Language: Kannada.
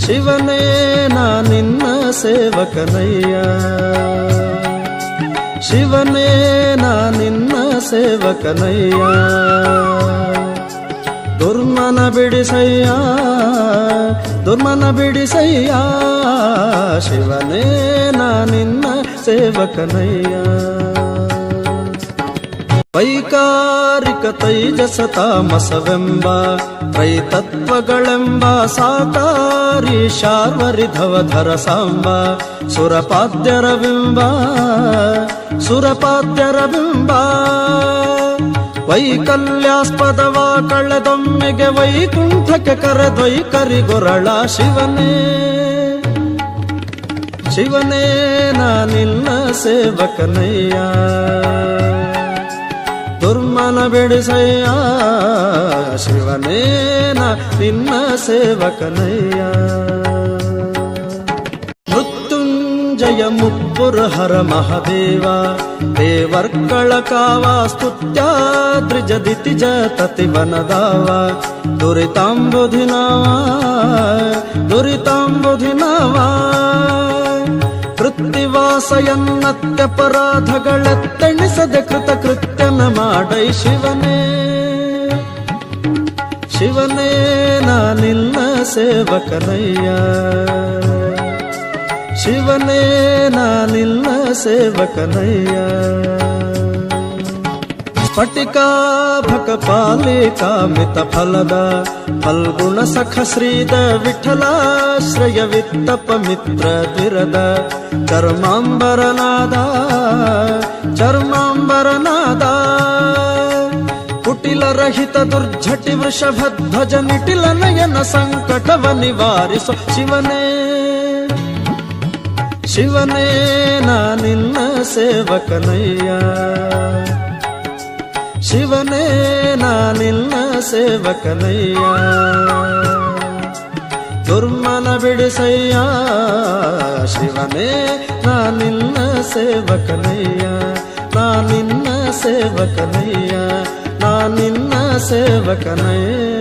ಶಿವನೇ ನಾ ನಿನ್ನ ಸೇವಕನಯ್ಯ, ಶಿವನೇ ನಾ ನಿನ್ನ ಸೇವಕನಯ್ಯ. ದುರ್ಮನ ಬಿಡಿಸಯ್ಯ, ದುರ್ಮನ ಬಿಡಿಸಯ್ಯ, ಶಿವನೇ ನಾ ನಿನ್ನ ಸೇವಕನಯ್ಯ. ವೈಕಾರಿಕ ತೈಜಸ ತಾಮಸವೆಂಬ ತ್ರೈತತ್ವಗಳೆಂಬ ಸಾಕಾರಿ ಶಾರ್ವರಿಧವಧರ ಸಾಂಬ ಸುರಪಾದ್ಯರ ಬಿಂಬ, ಸುರಪಾದ್ಯರ ಬಿಂಬ. ವೈಕಲ್ಯಾಸ್ಪದವ ಕಳೆದೊಮ್ಮೆಗೆ ವೈಕುಂಠಕ್ಕೆ ಕರೆದೊಯ್ಕರಿಗೊರಳ ಶಿವನೇ, ಶಿವನೇ ನಾ ನಿನ್ನ ಸೇವಕನಯ್ಯ. ದುರ್ಮನ ಬಿಡಿಸಯ್ಯ, ಶಿವನೇ ನಾ ನಿನ್ನ ಸೇವಕನಯ್ಯ. ಮೃತ್ಯುಂಜಯ ಮುಪ್ಪುರಹರ ಮಹಾದೇವ ದೇವರ್ಗಳ ಕಾವ ಸ್ತುತ್ಯಾದ್ರಿಜದಿತಿಜ ತತಿವನದಾವ ದುರಿತಾಂಬುಧಿನಾವ, ದುರಿತಾಂಬುಧಿನಾವ. ಕೃತ್ತಿವಾಸಯನ್ನತ್ಯಪರಾಧಗಳೆತ್ತೆಣಿಸದೆ ಕೃತ ಕೃತ್ಯನ ಮಾಡೈ ಶಿವನೇ, ಶಿವನೇ ನಾ ನಿನ್ನ ಸೇವಕನಯ್ಯ, ಶಿವನೇ ನಾ ನಿನ್ನ ಸೇವಕನಯ್ಯ. ಸ್ಫಟಿಕಾಭಕ ಪಾಲಿಕಾಮಿತ ಫಲದ ಫಲ್ಗುಣ ಸಖ ಶ್ರೀದ ವಿಠಲಾಶ್ರಯ ವಿತ್ತಪ ಮಿತ್ರ ದ್ವಿರದ ಚರ್ಮಾಂಬರನಾದ, ಚರ್ಮಾಂಬರನಾದ. ಕುಟಿಲರಹಿತ ದುರ್ಜಟಿ ವೃಷಭಧ್ವಜ ನಿಟಿಲ ನಯನ ಸಂಕಟವ ನಿವಾರಿಸೋ ಶಿವನೇ, ಶಿವನೇ ನಾ ನಿನ್ನ ಸೇವಕನಯ್ಯ, ಶಿವನೇ ನಾ ನಿನ್ನ ಸೇವಕನಯ್ಯ. ದುರ್ಮನ ಬಿಡಿಸಯ್ಯ, ಶಿವನೇ ನಾ ನಿನ್ನ ಸೇವಕನಯ್ಯ, ನಾ ನಿನ್ನ ಸೇವಕನಯ್ಯ, ನಾ ನಿನ್ನ ಸೇವಕನಯ್ಯ.